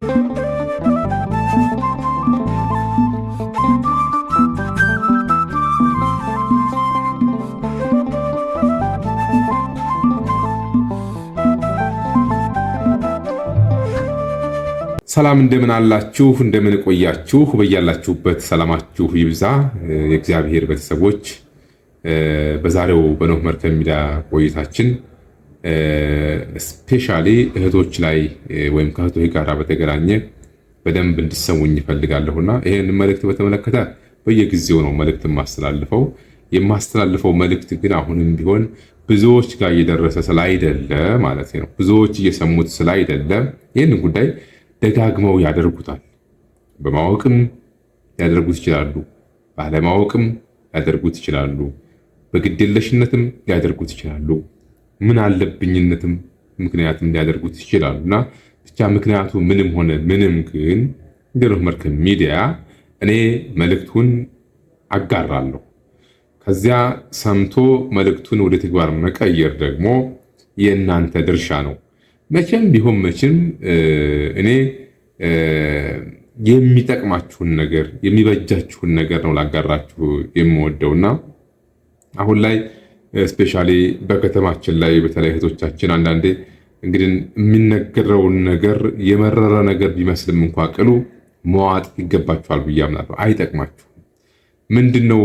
ሰላም እንደምን አላችሁ? እንደምን ቆያችሁ? በያላችሁበት ሰላማችሁ ይብዛ። የእግዚአብሔር ቤተሰቦች በዛሬው በኖህ መርከብ ሚዲያ ቆይታችን ስፔሻሊ እህቶች ላይ ወይም ከእህቶች ጋር በተገናኘ በደንብ እንድሰሙኝ ይፈልጋለሁና ይሄን መልእክት በተመለከተ በየጊዜው ነው መልእክት የማስተላልፈው መልእክት ግን አሁንም ቢሆን ብዙዎች ጋር እየደረሰ ስላይደለ ማለት ነው፣ ብዙዎች እየሰሙት ስላይደለ ይህን ጉዳይ ደጋግመው ያደርጉታል። በማወቅም ሊያደርጉት ይችላሉ፣ ባለማወቅም ሊያደርጉት ይችላሉ፣ በግዴለሽነትም ሊያደርጉት ይችላሉ፣ ምን አለብኝነትም ምክንያትም ሊያደርጉት ይችላሉ። እና ብቻ ምክንያቱ ምንም ሆነ ምንም ግን እንደ ኖህ መርከብ ሚዲያ እኔ መልእክቱን አጋራለሁ። ከዚያ ሰምቶ መልእክቱን ወደ ተግባር መቀየር ደግሞ የእናንተ ድርሻ ነው። መቼም ቢሆን መቼም እኔ የሚጠቅማችሁን ነገር የሚበጃችሁን ነገር ነው ላጋራችሁ የምወደውና አሁን ላይ ስፔሻሊ በከተማችን ላይ በተለይ እህቶቻችን አንዳንዴ እንግዲህ የሚነገረውን ነገር የመረረ ነገር ቢመስልም እንኳ ቅሉ መዋጥ ይገባችኋል ብዬ አምናለሁ። አይጠቅማችሁም። ምንድነው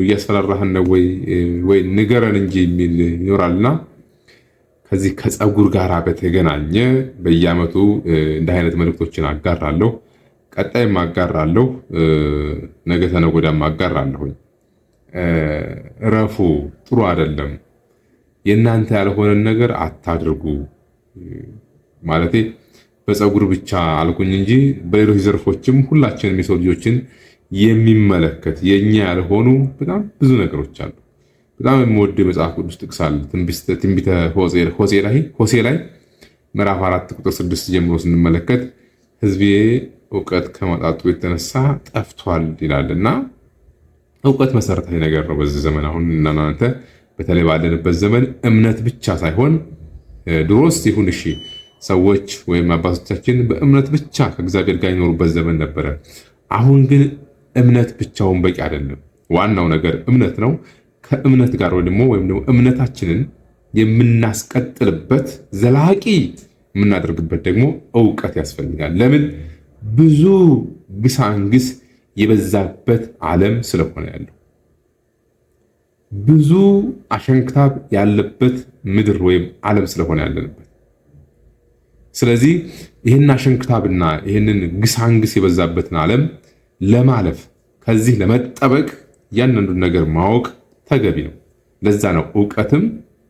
እያስፈራራህን ነው ወይ ንገረን እንጂ የሚል ይኖራልና ከዚህ ከፀጉር ጋር በተገናኘ በየዓመቱ እንደ አይነት መልእክቶችን አጋራለሁ። ቀጣይም አጋራለሁ። ነገ ተነገ ወዲያም አጋራለሁኝ። እረፉ፣ ጥሩ አይደለም። የእናንተ ያልሆነን ነገር አታድርጉ። ማለቴ በፀጉር ብቻ አልኩኝ እንጂ በሌሎች ዘርፎችም ሁላችንም የሰው ልጆችን የሚመለከት የኛ ያልሆኑ በጣም ብዙ ነገሮች አሉ። በጣም የምወደው የመጽሐፍ ቅዱስ ጥቅስ አለ። ትንቢተ ሆሴዕ ላይ ምዕራፍ 4 ቁጥር 6 ጀምሮ ስንመለከት ሕዝቤ እውቀት ከማጣቱ የተነሳ ጠፍቷል ይላልና እውቀት መሰረታዊ ነገር ነው በዚህ ዘመን። አሁን እናንተ በተለይ ባለንበት ዘመን እምነት ብቻ ሳይሆን ድሮስ ይሁን እሺ ሰዎች ወይም አባቶቻችን በእምነት ብቻ ከእግዚአብሔር ጋር ይኖሩበት ዘመን ነበረ። አሁን ግን እምነት ብቻውን በቂ አይደለም። ዋናው ነገር እምነት ነው። ከእምነት ጋር ወይም ደግሞ እምነታችንን የምናስቀጥልበት ዘላቂ የምናደርግበት ደግሞ እውቀት ያስፈልጋል። ለምን? ብዙ ግሳንግስ የበዛበት ዓለም ስለሆነ ያለው፣ ብዙ አሸንክታብ ያለበት ምድር ወይም ዓለም ስለሆነ ያለንበት። ስለዚህ ይህን አሸንክታብና ይህንን ግሳንግስ የበዛበትን ዓለም ለማለፍ ከዚህ ለመጠበቅ እያንዳንዱን ነገር ማወቅ ተገቢ ነው። ለዛ ነው እውቀትም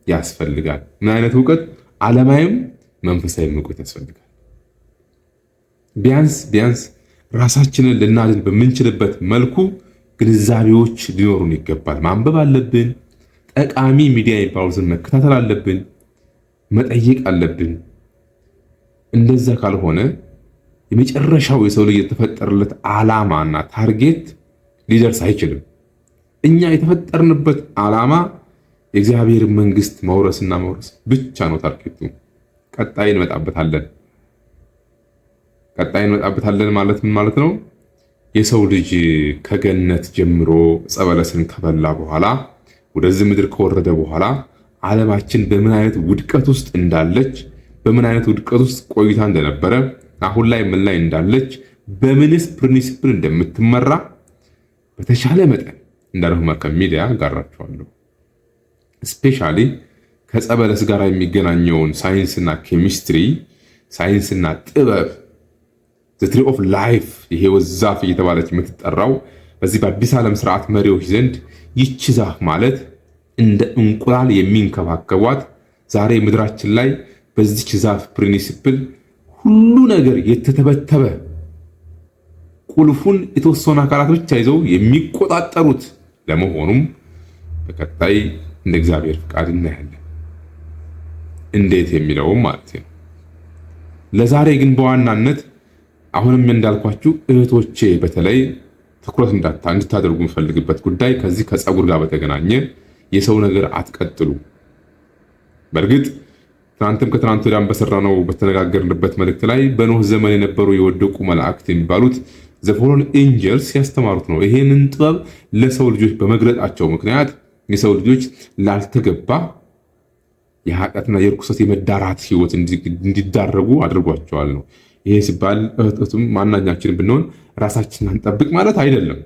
ያስፈልጋል። ምን አይነት እውቀት? ዓለማዊም መንፈሳዊም እውቀት ያስፈልጋል። ቢያንስ ራሳችንን ልናድን በምንችልበት መልኩ ግንዛቤዎች ሊኖሩን ይገባል። ማንበብ አለብን። ጠቃሚ ሚዲያ የሚባሉትን መከታተል አለብን። መጠየቅ አለብን። እንደዛ ካልሆነ የመጨረሻው የሰው ልጅ የተፈጠረለት ዓላማና ታርጌት ሊደርስ አይችልም። እኛ የተፈጠርንበት ዓላማ የእግዚአብሔር መንግስት መውረስና መውረስ ብቻ ነው ታርጌቱ። ቀጣይ እንመጣበታለን ማለት ምን ማለት ነው? የሰው ልጅ ከገነት ጀምሮ ዕፀ በለስን ከበላ በኋላ ወደዚህ ምድር ከወረደ በኋላ ዓለማችን በምን አይነት ውድቀት ውስጥ እንዳለች፣ በምን አይነት ውድቀት ውስጥ ቆይታ እንደነበረ፣ አሁን ላይ ምን ላይ እንዳለች፣ በምንስ ፕሪንሲፕል እንደምትመራ በተሻለ መጠን እንደ ኖህ መርከብ ሚዲያ ጋራችኋለሁ። ስፔሻሊ ከዕፀ በለስ ጋር የሚገናኘውን ሳይንስና ኬሚስትሪ፣ ሳይንስና ጥበብ ዘ ትሪ ኦፍ ላይፍ የሕይወት ዛፍ እየተባለች የምትጠራው በዚህ በአዲስ ዓለም ስርዓት መሪዎች ዘንድ ይቺ ዛፍ ማለት እንደ እንቁላል የሚንከባከቧት ዛሬ ምድራችን ላይ በዚች ዛፍ ፕሪንሲፕል ሁሉ ነገር የተተበተበ ቁልፉን የተወሰኑ አካላት ብቻ ይዘው የሚቆጣጠሩት ለመሆኑም በቀጣይ እንደ እግዚአብሔር ፍቃድ እናያለን። እንዴት የሚለውም ማለት ነው። ለዛሬ ግን በዋናነት አሁንም እንዳልኳችሁ እህቶቼ በተለይ ትኩረት እንድታደርጉ የምፈልግበት ጉዳይ ከዚህ ከፀጉር ጋር በተገናኘ የሰው ነገር አትቀጥሉ። በእርግጥ ትናንትም ከትናንት ወዲያም በሰራነው በተነጋገርንበት መልእክት ላይ በኖህ ዘመን የነበሩ የወደቁ መላእክት የሚባሉት ዘፎሎን ኤንጀልስ ያስተማሩት ነው። ይሄንን ጥበብ ለሰው ልጆች በመግለጣቸው ምክንያት የሰው ልጆች ላልተገባ የኃጢአትና የርኩሰት የመዳራት ህይወት እንዲዳረጉ አድርጓቸዋል ነው። ይሄ ሲባል እህቶችም ማናኛችን ብንሆን ራሳችንን አንጠብቅ ማለት አይደለም።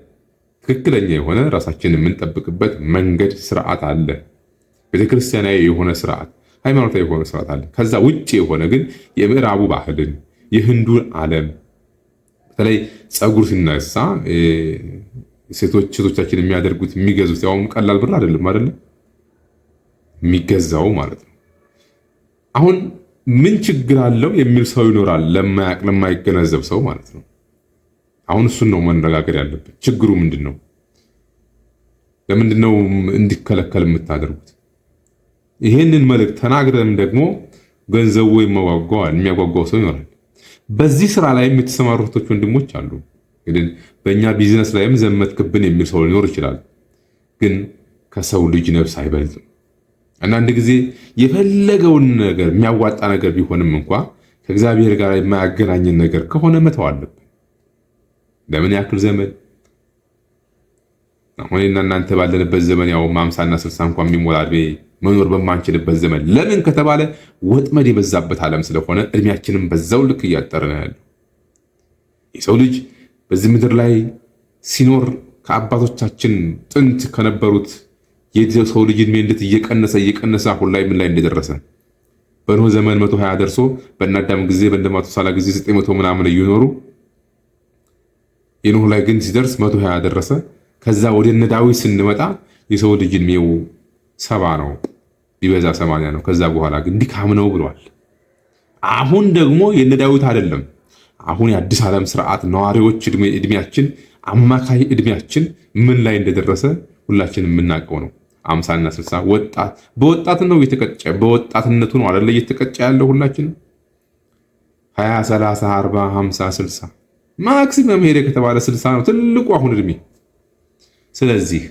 ትክክለኛ የሆነ ራሳችንን የምንጠብቅበት መንገድ ስርዓት አለ። ቤተክርስቲያናዊ የሆነ ስርዓት፣ ሃይማኖታዊ የሆነ ስርዓት አለ። ከዛ ውጭ የሆነ ግን የምዕራቡ ባህልን የህንዱን ዓለም በተለይ ፀጉር ሲነሳ ሴቶቻችን የሚያደርጉት የሚገዙት ያውም ቀላል ብር አይደለም የሚገዛው ማለት ነው። አሁን ምን ችግር አለው የሚል ሰው ይኖራል፣ ለማያቅ ለማይገነዘብ ሰው ማለት ነው። አሁን እሱን ነው መነጋገር ያለብን። ችግሩ ምንድን ነው? ለምንድን ነው እንዲከለከል የምታደርጉት? ይሄንን መልእክት ተናግረንም ደግሞ ገንዘቡ የሚያጓጓው ሰው ይኖራል። በዚህ ስራ ላይም የተሰማሩ እህቶች ወንድሞች አሉ። ግን በእኛ ቢዝነስ ላይም ዘመትክብን የሚል ሰው ሊኖር ይችላል። ግን ከሰው ልጅ ነፍስ አይበልጥም። አንዳንድ ጊዜ የፈለገውን ነገር የሚያዋጣ ነገር ቢሆንም እንኳ ከእግዚአብሔር ጋር የማያገናኝን ነገር ከሆነ መተው አለብን። ለምን ያክል ዘመን አሁን እናንተ ባለንበት ዘመን ያው 50 እና 60 እንኳን የሚሞላ ዕድሜ መኖር በማንችልበት ዘመን ለምን ከተባለ ወጥመድ የበዛበት ዓለም ስለሆነ እድሜያችንም በዛው ልክ እያጠረ ነው ያለው። የሰው ልጅ በዚህ ምድር ላይ ሲኖር ከአባቶቻችን ጥንት ከነበሩት የሰው ልጅ ዕድሜ እንዴት እየቀነሰ አሁን ላይ ምን ላይ እንደደረሰ በኖህ ዘመን 120 ደርሶ በእናዳም ጊዜ በእንደማቱሳላ ጊዜ 900 ምናምን እየኖሩ የኖህ ላይ ግን ሲደርስ 120 ደረሰ። ከዛ ወደ እነ ዳዊት ስንመጣ የሰው ልጅ ዕድሜው 70 ነው፣ ቢበዛ 80 ነው። ከዛ በኋላ ግን ድካም ነው ብሏል። አሁን ደግሞ የነ ዳዊት አይደለም። አሁን የአዲስ ዓለም ስርዓት ነዋሪዎች ዕድሜያችን አማካይ ዕድሜያችን ምን ላይ እንደደረሰ ሁላችንም የምናውቀው ነው። 50 እና 60 ወጣት በወጣት ነው እየተቀጨ በወጣትነቱ ነው አይደለ እየተቀጨ ያለው ሁላችንም 20 30 40 50 60 ማክሲመም ሄደ ከተባለ 60 ነው ትልቁ አሁን ዕድሜ። ስለዚህ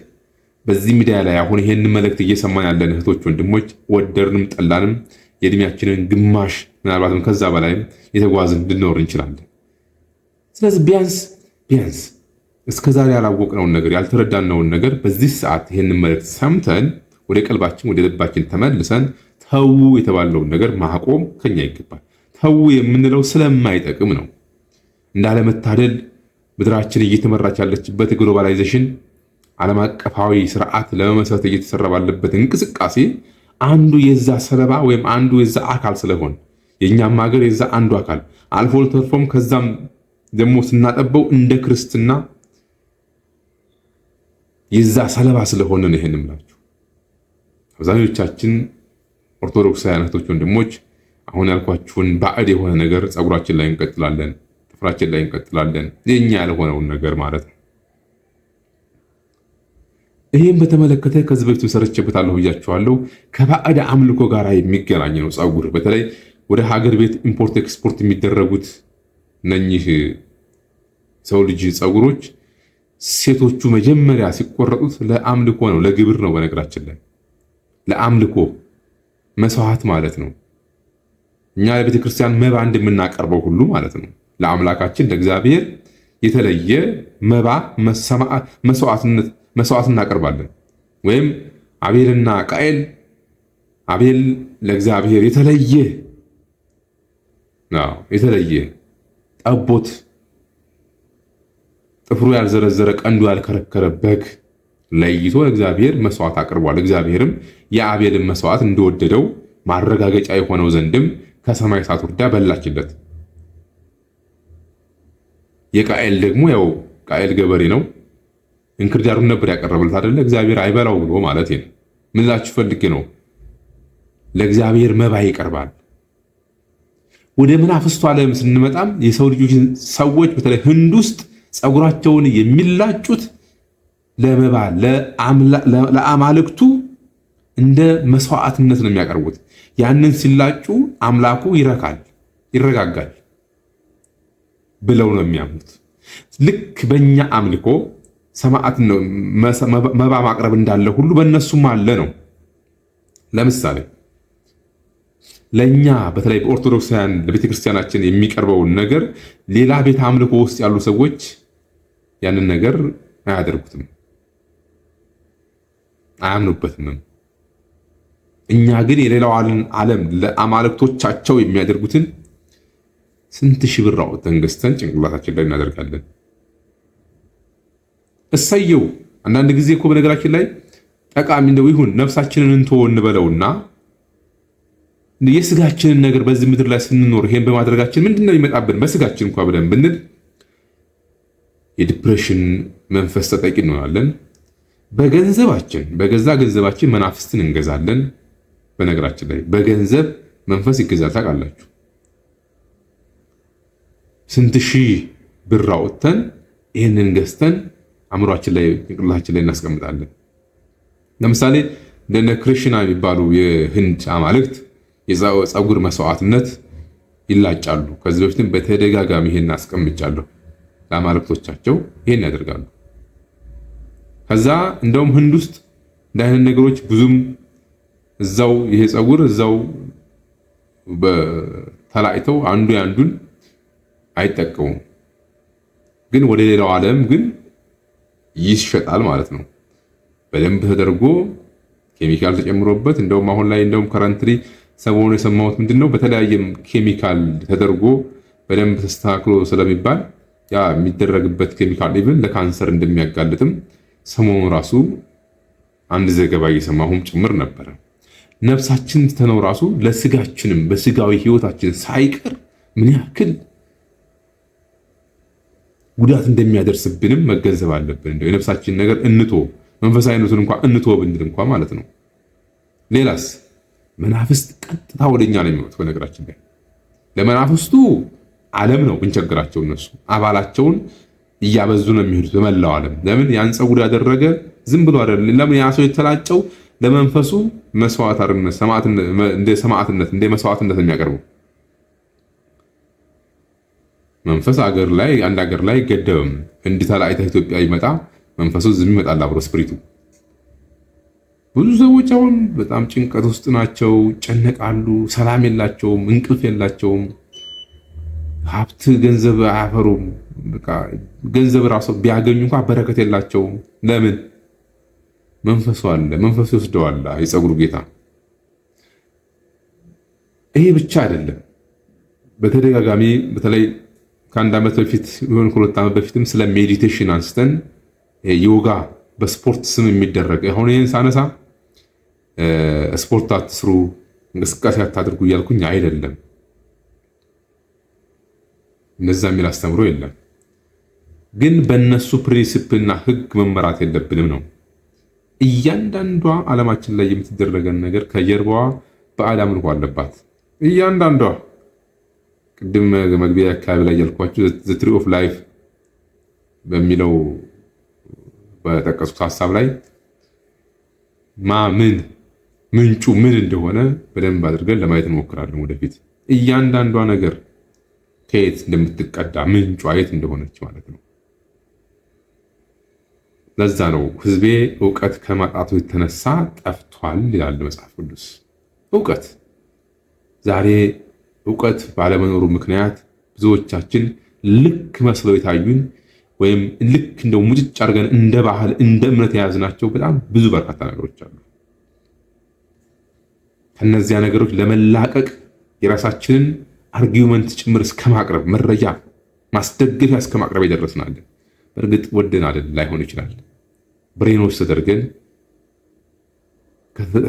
በዚህ ሚዲያ ላይ አሁን ይሄን መልእክት እየሰማን ያለን እህቶች ወንድሞች፣ ወደድንም ጠላንም የዕድሜያችንን ግማሽ ምናልባትም ከዛ በላይም የተጓዝን ልንኖር እንችላለን። ስለዚህ ቢያንስ እስከዛሬ ያላወቅነውን ነገር ያልተረዳነውን ነገር በዚህ ሰዓት ይሄንን መልእክት ሰምተን ወደ ቀልባችን ወደ ልባችን ተመልሰን ተዉ የተባለውን ነገር ማቆም ከኛ ይገባል። ተዉ የምንለው ስለማይጠቅም ነው። እንዳለመታደል ምድራችን እየተመራች ያለችበት ግሎባላይዜሽን ዓለም አቀፋዊ ስርዓት ለመመስረት እየተሰራ ባለበት እንቅስቃሴ አንዱ የዛ ሰለባ ወይም አንዱ የዛ አካል ስለሆን የኛም ሀገር የዛ አንዱ አካል አልፎ ተርፎም ከዛም ደግሞ ስናጠበው እንደ ክርስትና የዛ ሰለባ ስለሆነ ነው። ይሄን እምላችሁ አብዛኞቻችን ኦርቶዶክሳውያን እህቶች ወንድሞች አሁን ያልኳችሁን ባዕድ የሆነ ነገር ፀጉራችን ላይ እንቀጥላለን፣ ጥፍራችን ላይ እንቀጥላለን፣ የኛ ያልሆነውን ነገር ማለት ነው። ይህም በተመለከተ ከዚህ በፊት ሰርቼበታለሁ ብያችኋለሁ። ከባዕድ አምልኮ ጋር የሚገናኝ ነው ፀጉር። በተለይ ወደ ሀገር ቤት ኢምፖርት ኤክስፖርት የሚደረጉት እነኚህ ሰው ልጅ ፀጉሮች ሴቶቹ መጀመሪያ ሲቆረጡት ለአምልኮ ነው፣ ለግብር ነው። በነገራችን ላይ ለአምልኮ መስዋዕት ማለት ነው። እኛ ለቤተ ክርስቲያን መባ እንደምናቀርበው ሁሉ ማለት ነው። ለአምላካችን ለእግዚአብሔር የተለየ መባ መስዋዕት እናቀርባለን። ወይም አቤልና ቃኤል፣ አቤል ለእግዚአብሔር የተለየ ጠቦት ጥፍሩ ያልዘረዘረ ቀንዱ ያልከረከረ በግ ለይቶ ለእግዚአብሔር መስዋዕት አቅርቧል። እግዚአብሔርም የአቤልን መስዋዕት እንደወደደው ማረጋገጫ የሆነው ዘንድም ከሰማይ እሳት ወርዳ በላችለት። የቃኤል ደግሞ ያው ቃኤል ገበሬ ነው፣ እንክርዳዱን ነበር ያቀረበለት አይደለ? እግዚአብሔር አይበላው ብሎ ማለት ነው። ምን ላችሁ ፈልጌ ነው፣ ለእግዚአብሔር መባ ይቀርባል። ወደ መናፍስቱ ዓለም ስንመጣም የሰው ልጆች ሰዎች በተለይ ህንድ ውስጥ ፀጉራቸውን የሚላጩት ለመባ ለአማልክቱ እንደ መስዋዕትነት ነው የሚያቀርቡት። ያንን ሲላጩ አምላኩ ይረጋጋል ብለው ነው የሚያምኑት። ልክ በእኛ አምልኮ ሰማዕት ነው መባ ማቅረብ እንዳለ ሁሉ በእነሱም አለ ነው። ለምሳሌ ለኛ በተለይ በኦርቶዶክሳውያን ለቤተክርስቲያናችን የሚቀርበውን ነገር ሌላ ቤተ አምልኮ ውስጥ ያሉ ሰዎች ያንን ነገር አያደርጉትም፣ አያምኑበትም። እኛ ግን የሌላው ዓለም ለአማልክቶቻቸው የሚያደርጉትን ስንት ሺህ ብር አውጥተን ገዝተን ጭንቅላታችን ላይ እናደርጋለን። እሰየው። አንዳንድ ጊዜ እኮ በነገራችን ላይ ጠቃሚ እንደው ይሁን ነፍሳችንን እንተወ እንበለውና የስጋችንን ነገር በዚህ ምድር ላይ ስንኖር ይሄን በማድረጋችን ምንድነው ይመጣብን በስጋችን እንኳን ብለን ብንል የዲፕሬሽን መንፈስ ተጠቂ እንሆናለን። በገንዘባችን በገዛ ገንዘባችን መናፍስትን እንገዛለን። በነገራችን ላይ በገንዘብ መንፈስ ይገዛል ታውቃላችሁ። ስንት ሺህ ብር አውጥተን ይህንን ገዝተን አእምሯችን ላይ ጭንቅላታችን ላይ እናስቀምጣለን። ለምሳሌ እንደነ ክሪሽና የሚባሉ የህንድ አማልክት የፀጉር መስዋዕትነት ይላጫሉ። ከዚህ በፊትም በተደጋጋሚ ይሄን አስቀምጫለሁ። ለአማልክቶቻቸው ይሄን ያደርጋሉ። ከዛ እንደውም ህንድ ውስጥ እንደ አይነት ነገሮች ብዙም እዛው ይሄ ፀጉር እዛው በተላይተው አንዱ ያንዱን አይጠቀሙም። ግን ወደ ሌላው ዓለም ግን ይሸጣል ማለት ነው። በደንብ ተደርጎ ኬሚካል ተጨምሮበት እንደውም አሁን ላይ እንደውም ከረንትሊ ሰሞኑን የሰማሁት ምንድነው በተለያየ ኬሚካል ተደርጎ በደንብ ተስተካክሎ ስለሚባል ያ የሚደረግበት ኬሚካል ኢቭን ለካንሰር እንደሚያጋልጥም ሰሞኑን ራሱ አንድ ዘገባ እየሰማሁም ጭምር ነበረ። ነፍሳችን ተነው ራሱ ለስጋችንም በስጋዊ ህይወታችን ሳይቀር ምን ያክል ጉዳት እንደሚያደርስብንም መገንዘብ አለብን። እንደው የነፍሳችን ነገር እንቶ መንፈሳዊነቱን እንኳን እንቶ ብንል እንኳን ማለት ነው። ሌላስ መናፍስት ቀጥታ ወደኛ ነው የሚመጡት። በነገራችን ላይ ለመናፍስቱ ዓለም ነው ብንቸግራቸው እነሱ አባላቸውን እያበዙ ነው የሚሄዱት በመላው ዓለም። ለምን ያን ፀጉር ያደረገ ዝም ብሎ አይደለም። ለምን ያ ሰው የተላጨው ለመንፈሱ መስዋዕት አርነት ሰማዕትነት እንደ መስዋዕትነት የሚያቀርበው መንፈስ አገር ላይ አንድ አገር ላይ ገደብም እንዲተላይተ ኢትዮጵያ ይመጣ መንፈሱ ዝም ይመጣል አብሮ ስፕሪቱ። ብዙ ሰዎች አሁን በጣም ጭንቀት ውስጥ ናቸው፣ ጨነቃሉ፣ ሰላም የላቸውም፣ እንቅልፍ የላቸውም፣ ሀብት ገንዘብ አያፈሩም። በቃ ገንዘብ ራሱ ቢያገኙ እንኳን በረከት የላቸውም። ለምን? መንፈሱ አለ፣ መንፈሱ ይወስደዋል የፀጉሩ ጌታ። ይሄ ብቻ አይደለም። በተደጋጋሚ በተለይ ከአንድ ዓመት በፊት ይሁን ከሁለት ዓመት በፊትም ስለ ሜዲቴሽን አንስተን ዮጋ በስፖርት ስም የሚደረግ አሁን ይህን ሳነሳ ስፖርት አትስሩ፣ እንቅስቃሴ አታድርጉ እያልኩኝ አይደለም። እነዛ የሚል አስተምሮ የለም። ግን በእነሱ ፕሪንሲፕልና ህግ መመራት የለብንም ነው። እያንዳንዷ ዓለማችን ላይ የምትደረገን ነገር ከጀርባዋ ባዕድ አምልኮ አለባት። እያንዳንዷ ቅድም መግቢያ አካባቢ ላይ ያልኳችሁ ዘ ትሪ ኦፍ ላይፍ በሚለው በጠቀስኩት ሀሳብ ላይ ምን ምንጩ ምን እንደሆነ በደንብ አድርገን ለማየት እንሞክራለን ወደፊት። እያንዳንዷ ነገር ከየት እንደምትቀዳ ምንጯ የት እንደሆነች ማለት ነው። ለዛ ነው ህዝቤ እውቀት ከማጣቱ የተነሳ ጠፍቷል ይላል መጽሐፍ ቅዱስ። እውቀት ዛሬ እውቀት ባለመኖሩ ምክንያት ብዙዎቻችን ልክ መስለው የታዩን ወይም ልክ እንደው ሙጭጭ አድርገን እንደ ባህል እንደ እምነት የያዝናቸው በጣም ብዙ በርካታ ነገሮች አሉ። ከነዚያ ነገሮች ለመላቀቅ የራሳችንን አርጊውመንት ጭምር እስከማቅረብ መረጃ ማስደገፊያ እስከማቅረብ የደረስናለን። በእርግጥ ወደን አይደል ላይሆን ይችላል። ብሬኖች ተደርገን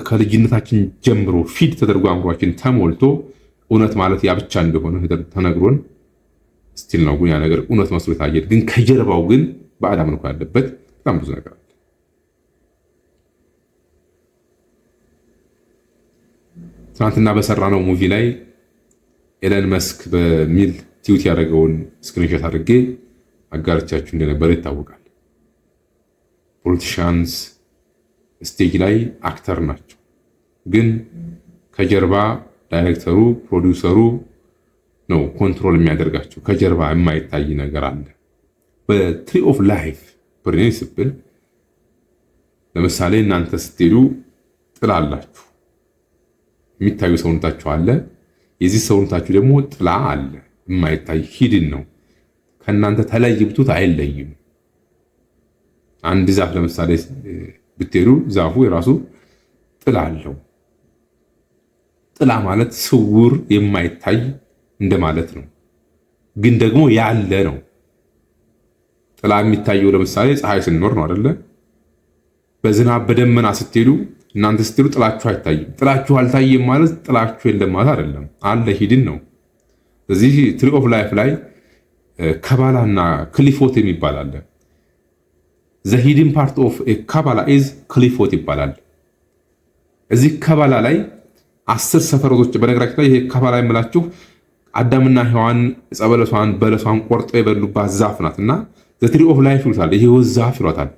ከልጅነታችን ጀምሮ ፊድ ተደርጎ አእምሯችን ተሞልቶ እውነት ማለት ያ ብቻ እንደሆነ ተነግሮን ስቲል ነው ግን ያ ነገር እውነት መስሎ ታየን። ግን ከጀርባው ግን ባዕድ አምልኮ ያለበት በጣም ብዙ ነገር አለ። ትናንትና በሰራነው ሙቪ ላይ ኤለን መስክ በሚል ቲዩት ያደረገውን ስክሪንሾት አድርጌ አጋርቻችሁ እንደነበረ ይታወቃል። ፖለቲሻንስ ስቴጅ ላይ አክተር ናቸው፣ ግን ከጀርባ ዳይሬክተሩ ፕሮዲውሰሩ ነው ኮንትሮል የሚያደርጋቸው። ከጀርባ የማይታይ ነገር አለ። በትሪ ኦፍ ላይፍ ፕሪንሲፕል ለምሳሌ እናንተ ስትሄዱ ጥላ አላችሁ፣ የሚታዩ ሰውነታችሁ አለ፣ የዚህ ሰውነታችሁ ደግሞ ጥላ አለ፣ የማይታይ ሂድን ነው። ከእናንተ ተለይ ብቱት አይለይም። አንድ ዛፍ ለምሳሌ ብትሄዱ ዛፉ የራሱ ጥላ አለው። ጥላ ማለት ስውር የማይታይ እንደማለት ነው፣ ግን ደግሞ ያለ ነው። ጥላ የሚታየው ለምሳሌ ፀሐይ ስንኖር ነው አይደለ? በዝናብ በደመና ስትሄዱ እናንተ ስትሄዱ ጥላችሁ አይታይም። ጥላችሁ አልታየም ማለት ጥላችሁ የለም ማለት አይደለም፣ አለ ሂድን ነው። ስለዚህ ትሪ ኦፍ ላይፍ ላይ ከባላና ክሊፎት የሚባል አለ። ዘ ሂድን ፓርት ኦፍ ካባላ ኢዝ ክሊፎት ይባላል። እዚህ ከባላ ላይ 10 ሰፈሮች፣ በነገራችን ላይ ይሄ ካባላ የምላችሁ አዳምና ሔዋን ዕፀ በለሷን ቆርጠው የበሉባት ዛፍ ናት እና ዘ ትሪ ኦፍ ላይፍ ይሉታል። ይሄ ዛፍ ይሏታል።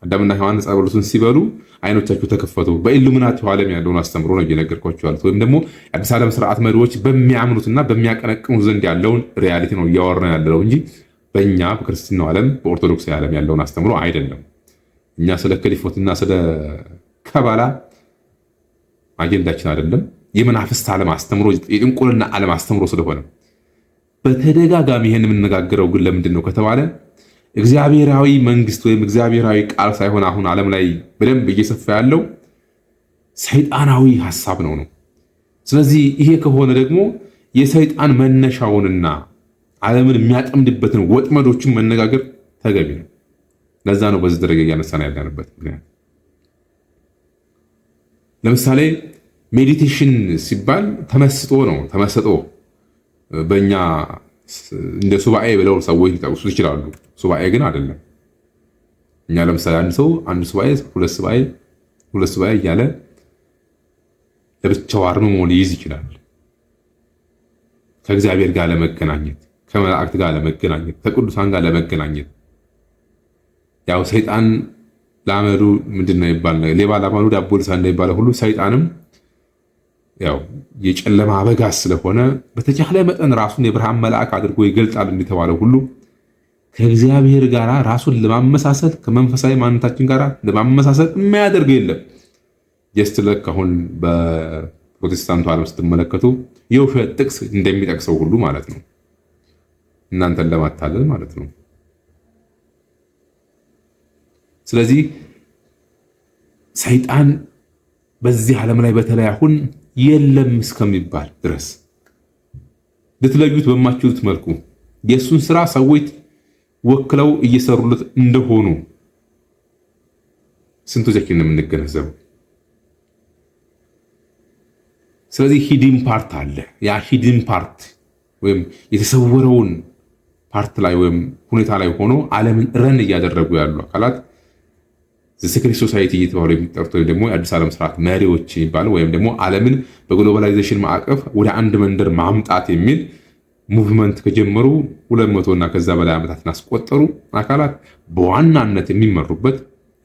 አዳምና ሔዋን ዕፀ በለሱን ሲበሉ አይኖቻችሁ ተከፈቱ። በኢሉሚናቲ ዓለም ያለውን አስተምሮ ነው እየነገርኳችሁ ያሉት፣ ወይም ደግሞ የአዲስ ዓለም ስርዓት መሪዎች በሚያምኑትና በሚያቀነቅኑት ዘንድ ያለውን ሪያሊቲ ነው እያወራን ያለው እንጂ በእኛ በክርስትናው ዓለም በኦርቶዶክስ ዓለም ያለውን አስተምሮ አይደለም። እኛ ስለ ክሊፎትና ስለ ከባላ አጀንዳችን አይደለም። የመናፍስት ዓለም አስተምሮ፣ የጥንቁልና ዓለም አስተምሮ ስለሆነ በተደጋጋሚ ይሄን የምንነጋገረው ግን ለምንድን ነው ከተባለ እግዚአብሔራዊ መንግስት ወይም እግዚአብሔራዊ ቃል ሳይሆን አሁን ዓለም ላይ በደንብ እየሰፋ ያለው ሰይጣናዊ ሐሳብ ነው። ስለዚህ ይሄ ከሆነ ደግሞ የሰይጣን መነሻውንና ዓለምን የሚያጠምድበትን ወጥመዶችን መነጋገር ተገቢ ነው። ለዛ ነው በዚህ ደረጃ እያነሳን ያለንበት ምክንያት። ለምሳሌ ሜዲቴሽን ሲባል ተመስጦ ነው። ተመስጦ በእኛ እንደ ሱባኤ ብለው ሰዎች ሊጠቅሱት ይችላሉ። ሱባኤ ግን አይደለም። እኛ ለምሳሌ አንድ ሱባኤ ሁለት ሱባኤ እያለ ለብቻው አርምሞ ሊይዝ ይችላል። ከእግዚአብሔር ጋር ለመገናኘት፣ ከመላእክት ጋር ለመገናኘት፣ ከቅዱሳን ጋር ለመገናኘት። ያው ሰይጣን ለአመዱ ምንድነው ይባል፣ ሌባ ለአመዱ ዳቦ ልሳን እንደሚባለው ሁሉ ሰይጣንም ያው የጨለማ አበጋዝ ስለሆነ በተቻለ መጠን ራሱን የብርሃን መልአክ አድርጎ ይገልጣል እንደተባለው ሁሉ ከእግዚአብሔር ጋር ራሱን ለማመሳሰል ከመንፈሳዊ ማንነታችን ጋር ለማመሳሰል የማያደርገው የለም። ጀስት ለክ አሁን በፕሮቴስታንቱ ዓለም ስትመለከቱ የውሸት ጥቅስ እንደሚጠቅሰው ሁሉ ማለት ነው፣ እናንተን ለማታለል ማለት ነው። ስለዚህ ሰይጣን በዚህ ዓለም ላይ በተለይ አሁን የለም እስከሚባል ድረስ ልትለዩት በማችሉት መልኩ የእሱን ስራ ሰዎች ወክለው እየሰሩለት እንደሆኑ ስንቶቻችን ነው የምንገነዘበው? ስለዚህ ሂድን ፓርት አለ። ያ ሂድን ፓርት ወይም የተሰወረውን ፓርት ላይ ወይም ሁኔታ ላይ ሆኖ ዓለምን ረን እያደረጉ ያሉ አካላት ሴክሬት ሶሳይቲ እየተባሉ የሚጠሩት ወይም ደግሞ የአዲስ ዓለም ስርዓት መሪዎች የሚባሉ ወይም ደግሞ ዓለምን በግሎባላይዜሽን ማዕቀፍ ወደ አንድ መንደር ማምጣት የሚል ሙቭመንት ከጀመሩ 200 እና ከዛ በላይ ዓመታትን አስቆጠሩ አካላት በዋናነት የሚመሩበት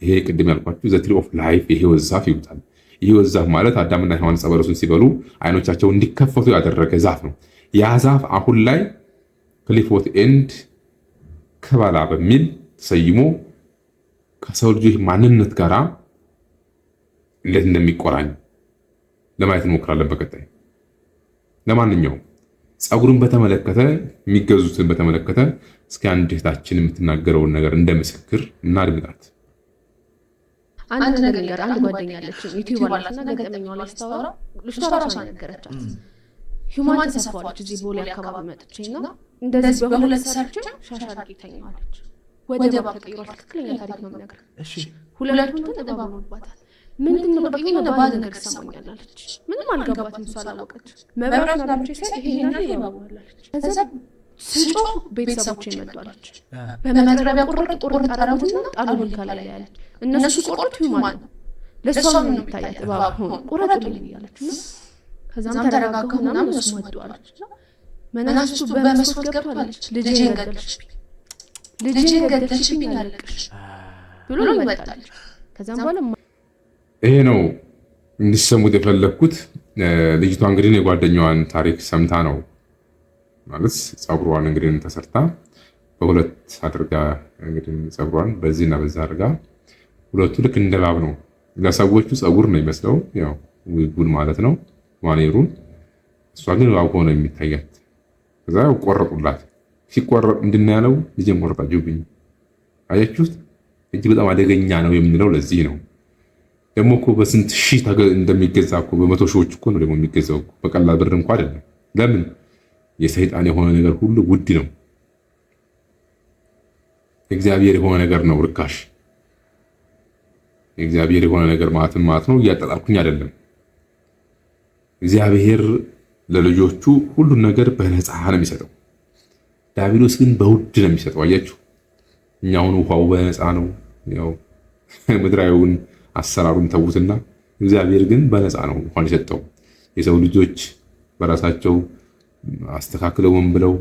ይሄ ቅድም ያልኳችሁ ዘ ትሪ ኦፍ ላይፍ የህይወት ዛፍ ይሉታል። የህይወት ዛፍ ማለት አዳምና ሔዋን ዕፀ በለሱን ሲበሉ አይኖቻቸው እንዲከፈቱ ያደረገ ዛፍ ነው። ያ ዛፍ አሁን ላይ ክሊፎት ኤንድ ከባላ በሚል ተሰይሞ ከሰው ልጆች ማንነት ጋር እንዴት እንደሚቆራኝ ለማየት እንሞክራለን በቀጣይ። ለማንኛውም ፀጉርን በተመለከተ የሚገዙትን በተመለከተ እስኪ አንድ እህታችን የምትናገረውን ነገር እንደ ምስክር እናድምጣት። አንድ ነገር አንድ ጓደኛ አለች ዩቲዩብ አላትና ገጠመኛው ላይ ስታወራ ልጅቷ ራሷ ነገረቻት። ሂውማን ተሰፋለች እዚህ ቦሌ አካባቢ መጥቼና እንደዚህ በሁለት ሰርች ሻሻ አድርጌ ተኛዋለች። ወደ ባብ ተቀይሯል። ትክክለኛ ታሪክ ነው የምነግርህ። እሺ ሁለቱም ተጠባብ ሆኖባታል። ምንድነው በቃ የሆነ ባድ ነገር ይሰማኛል አለች። ምንም አልገባትም። እሷ አላወቀች። መብራት ናብቼ ሳይ ይሄና ይባባላለች። ከዛ ስጮ ቤተሰቦቼ መጥቷለች። በመጥረቢያ ቁርጥ አረጉትና ጣሉልኝ ከላይ ያለች። እነሱ ቁርጥ ሂውማን ለሷ ምን ይታያል? እባብ ሆኖ ቁረጡልኝ ያለች ነው። ከዛም ተረጋጋሁ ምናምን እሱ መጥቷለች። መናፍስቱ በመስኮት ገብቷለች። ልጄን ገደልሽብኝ አለቅሽ ብሎ ይመጣል። ከዛም በኋላ ይሄ ነው እንዲሰሙት የፈለግኩት። ልጅቷ እንግዲህ የጓደኛዋን ታሪክ ሰምታ ነው ማለት ፀጉሯን እንግዲህ ተሰርታ በሁለት አድርጋ እንግዲህ ፀጉሯን በዚህና በዛ አድርጋ ሁለቱ ልክ እንደ እባብ ነው። ለሰዎቹ ፀጉር ነው የሚመስለው፣ ያው ዊጉን ማለት ነው ማኔሩን። እሷ ግን አውቆ ነው የሚታያት። ከዛ ቆረጡላት። ሲቆረጥ ምንድን ነው ያለው? ልጄን ቆረጣችሁብኝ። አያችሁት? እጅግ በጣም አደገኛ ነው የምንለው ለዚህ ነው። ደግሞ እኮ በስንት ሺህ እንደሚገዛ እኮ በመቶ ሺዎች እኮ ነው ደግሞ የሚገዛው። በቀላል ብር እንኳ አይደለም። ለምን? የሰይጣን የሆነ ነገር ሁሉ ውድ ነው። የእግዚአብሔር የሆነ ነገር ነው ርካሽ። የእግዚአብሔር የሆነ ነገር ማለት ነው እያጣጣልኩኝ አይደለም። እግዚአብሔር ለልጆቹ ሁሉን ነገር በነፃ ነው የሚሰጠው። ዲያብሎስ ግን በውድ ነው የሚሰጠው። አያችሁ፣ እኛ አሁን ውሃው በነፃ ነው፣ ያው ምድራዊውን አሰራሩን ተዉትና፣ እግዚአብሔር ግን በነፃ ነው ውሃን የሰጠው። የሰው ልጆች በራሳቸው አስተካክለው ምን ብለው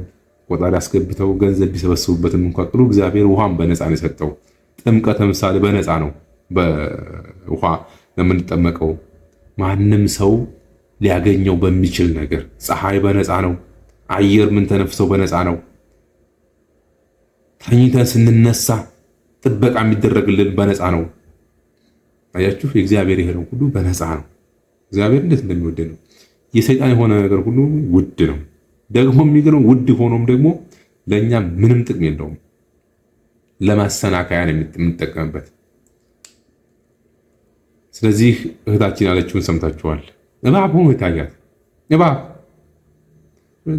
ቆጣሪ አስገብተው ገንዘብ ቢሰበስቡበትም እንኳን ቅሉ እግዚአብሔር ውሃን በነፃ ነው የሰጠው። ጥምቀት ለምሳሌ በነፃ ነው በውሃ ለምንጠመቀው። ማንም ሰው ሊያገኘው በሚችል ነገር ፀሐይ በነፃ ነው። አየር ምን ተነፍሰው በነፃ ነው። ተኝተን ስንነሳ ጥበቃ የሚደረግልን በነፃ ነው። አያችሁ፣ የእግዚአብሔር ይሄ ነው ሁሉ በነፃ ነው። እግዚአብሔር እንዴት እንደሚወድ ነው። የሰይጣን የሆነ ነገር ሁሉ ውድ ነው። ደግሞ የሚገርመው ውድ ሆኖም ደግሞ ለእኛ ምንም ጥቅም የለውም። ለማሰናከያ ነው የምንጠቀምበት። ስለዚህ እህታችን ያለችውን ሰምታችኋል። እባብ ሆኖ ይታያል። እባብ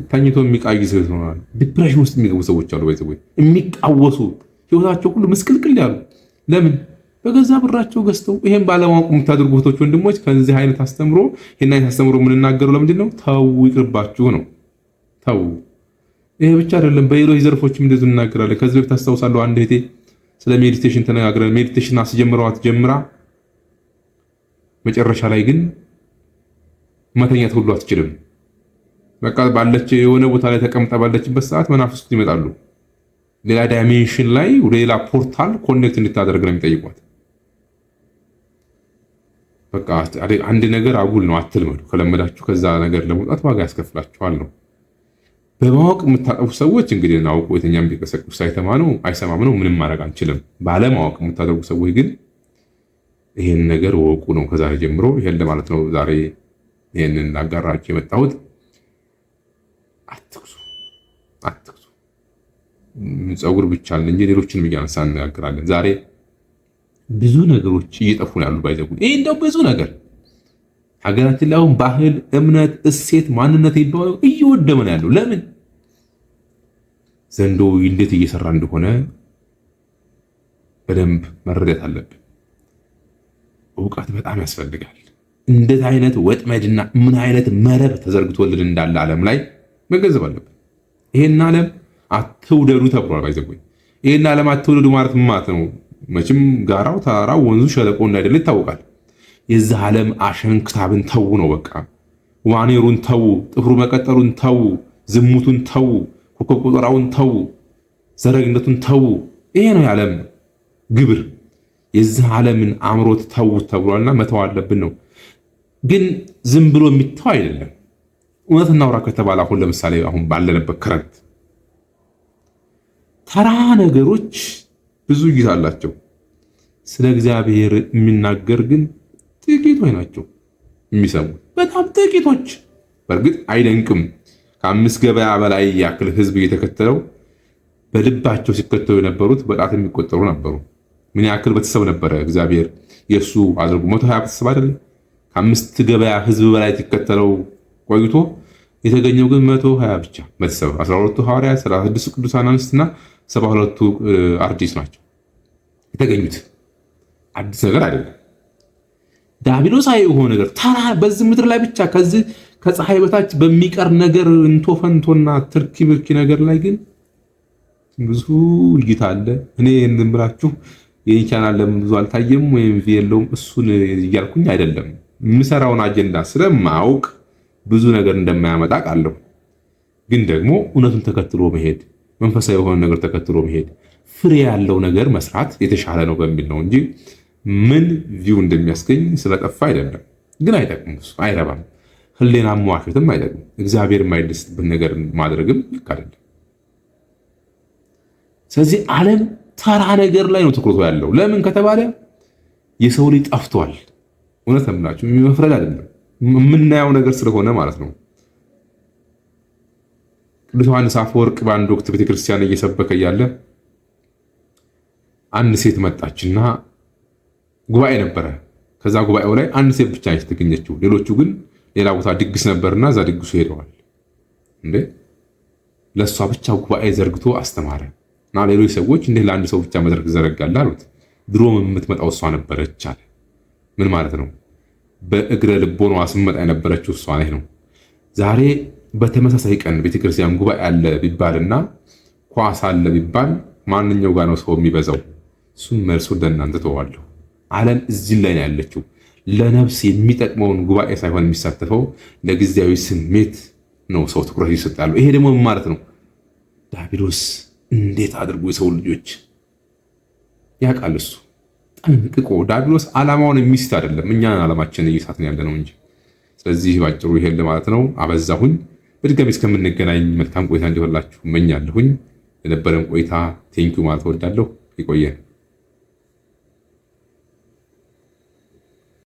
ተኝቶ የሚቃይ ሰው ይሆናል። ዲፕሬሽን ውስጥ የሚገቡ ሰዎች አሉ። ባይዘው የሚቃወሱ ህይወታቸው ሁሉ ምስቅልቅል ያሉ። ለምን? በገዛ ብራቸው ገዝተው። ይሄን ባለማወቅ የምታደርጉ እህቶች፣ ወንድሞች ከዚህ አይነት አስተምሮ ይሄን አይነት አስተምሮ የምንናገረው ለምንድን ነው? ተው፣ ይቅርባችሁ ነው። ተው። ይሄ ብቻ አይደለም፣ በሌሎች ዘርፎችም እንደዚህ እንናገራለን። ከዚህ በፊት አስታውሳለሁ አንድ እህቴ ስለ ሜዲቴሽን ተነጋግረን ሜዲቴሽን አስጀምረዋት ጀምራ መጨረሻ ላይ ግን መተኛት ሁሉ አትችልም። በቃ ባለች የሆነ ቦታ ላይ ተቀምጣ ባለችበት ሰዓት መናፍስት ይመጣሉ። ሌላ ዳይሜንሽን ላይ ወደ ሌላ ፖርታል ኮኔክት እንድታደርግ ነው የሚጠይቋት። በቃ አንድ ነገር አጉል ነው አትልመዱ። ከለመዳችሁ ከዛ ነገር ለመውጣት ዋጋ ያስከፍላችኋል ነው። በማወቅ የምታጠፉ ሰዎች እንግዲህ አውቁ የትኛም ቢቀሰቅሱ ሳይተማ ነው አይሰማም ነው፣ ምንም ማድረግ አንችልም። ባለማወቅ የምታደርጉ ሰዎች ግን ይሄን ነገር ወቁ ነው። ከዛሬ ጀምሮ ይሄን ለማለት ነው ዛሬ ይሄንን ላጋራችሁ የመጣሁት። አትግዙ። ፀጉር ብቻ አለ እንጂ ሌሎችንም እያነሳን እንነጋገራለን። ዛሬ ብዙ ነገሮች እየጠፉ ነው ያሉ ባይዘጉ። ይሄ እንደው ብዙ ነገር ሀገራችን ላይ አሁን ባህል፣ እምነት፣ እሴት፣ ማንነት ይባው እየወደመ ነው ያለው። ለምን? ዘንዶ እንዴት እየሰራ እንደሆነ በደንብ መረዳት አለብን። እውቀት በጣም ያስፈልጋል። እንዴት አይነት ወጥመድና ምን አይነት መረብ ተዘርግቶልን እንዳለ ዓለም ላይ መገንዘብ አለብን። ይሄን ዓለም አትውደዱ ተብሏል። ባይዘው ይሄን ዓለም አትውደዱ ማለት ምን ማለት ነው? መቼም ጋራው፣ ተራራው፣ ወንዙ፣ ሸለቆ እንዳይደለ ይታወቃል። የዛ ዓለም አሸንክታብን ተው ነው በቃ። ዋኔሩን ተው፣ ጥፍሩ መቀጠሉን ተው፣ ዝሙቱን ተው፣ ኮከብ ቆጠራውን ተው፣ ዘረግነቱን ተው። ይሄ ነው የዓለም ግብር። የዚህ ዓለምን አምሮት ተው ተብሏልና መተው አለብን ነው። ግን ዝም ብሎ የሚተው አይደለም። እውነት እናውራ ከተባለ አሁን ለምሳሌ አሁን ባለንበት ክረምት ተራ ነገሮች ብዙ ጊዜ አላቸው። ስለ እግዚአብሔር የሚናገር ግን ጥቂቶች ናቸው የሚሰሙ፣ በጣም ጥቂቶች። በእርግጥ አይደንቅም። ከ5 ገበያ በላይ ያክል ህዝብ እየተከተለው በልባቸው ሲከተሉ የነበሩት በጣት የሚቆጠሩ ነበሩ። ምን ያክል ቤተሰብ ነበረ እግዚአብሔር የእሱ አድርጎ 120 ቤተሰብ አይደለም። ከ5 ገበያ ህዝብ በላይ ሲከተለው ቆይቶ የተገኘው ግን 120 ብቻ ቤተሰብ። 12ቱ ሐዋርያት፣ 36 ቅዱሳን አንስትና 72ቱ አርድእት ናቸው የተገኙት። አዲስ ነገር አይደለም። ዲያብሎሳዊ የሆነ ነገር ተራ በዚህ ምድር ላይ ብቻ ከዚህ ከፀሐይ በታች በሚቀር ነገር እንቶፈንቶና ትርኪ ምርኪ ነገር ላይ ግን ብዙ እይታ አለ። እኔ እንብላችሁ የኔ ቻናል ለምን ብዙ አልታየም ወይም ቪ የለውም እሱን እያልኩኝ አይደለም። የምሰራውን አጀንዳ ስለማውቅ ብዙ ነገር እንደማያመጣ ቃለሁ። ግን ደግሞ እውነቱን ተከትሎ መሄድ፣ መንፈሳዊ የሆነ ነገር ተከትሎ መሄድ፣ ፍሬ ያለው ነገር መስራት የተሻለ ነው በሚል ነው እንጂ ምን ቪው እንደሚያስገኝ ስለጠፋ አይደለም። ግን አይጠቅም፣ እሱ አይረባም። ህሊና መዋሸትም አይጠቅም። እግዚአብሔር የማይደስትብን ነገር ማድረግም ልክ አይደለም። ስለዚህ ዓለም ተራ ነገር ላይ ነው ትኩረቱ ያለው። ለምን ከተባለ የሰው ልጅ ጠፍቷል። እውነት ለምናችሁ መፍረድ አይደለም፣ የምናየው ነገር ስለሆነ ማለት ነው። ቅዱስ ዮሐንስ አፈወርቅ በአንድ ወቅት ቤተክርስቲያን እየሰበከ እያለ አንድ ሴት መጣችና ጉባኤ ነበረ። ከዛ ጉባኤው ላይ አንድ ሴት ብቻ ነች የተገኘችው። ሌሎቹ ግን ሌላ ቦታ ድግስ ነበርና እዛ ድግሱ ሄደዋል። እንዴ ለሷ ብቻ ጉባኤ ዘርግቶ አስተማረ እና ሌሎች ሰዎች እንዴ ለአንድ ሰው ብቻ መድረክ ዘረጋለ አሉት። ድሮም የምትመጣው እሷ ነበረች አለ። ምን ማለት ነው? በእግረ ልቦኗ ስትመጣ የነበረችው እሷ ነው። ዛሬ በተመሳሳይ ቀን ቤተክርስቲያን ጉባኤ አለ ቢባልና ኳስ አለ ቢባል ማንኛው ጋር ነው ሰው የሚበዛው? እሱም መልሶ ለእናንተ ተዋለሁ። ዓለም እዚህ ላይ ነው ያለችው። ለነፍስ የሚጠቅመውን ጉባኤ ሳይሆን የሚሳተፈው ለጊዜያዊ ስሜት ነው ሰው ትኩረት ይሰጣሉ። ይሄ ደግሞ ምን ማለት ነው? ዲያብሎስ እንዴት አድርጎ የሰው ልጆች ያውቃል። እሱ ጠንቅቆ ዲያብሎስ ዓላማውን የሚስት አይደለም፣ እኛን ዓላማችንን እየሳትን ያለ ነው እንጂ። ስለዚህ ባጭሩ ይሄን ለማለት ነው። አበዛሁኝ። በድጋሚ እስከምንገናኝ መልካም ቆይታ እንዲሆንላችሁ እመኛለሁኝ። ለነበረን ቆይታ ቴንኪው ማለት እወዳለሁ። ይቆየን።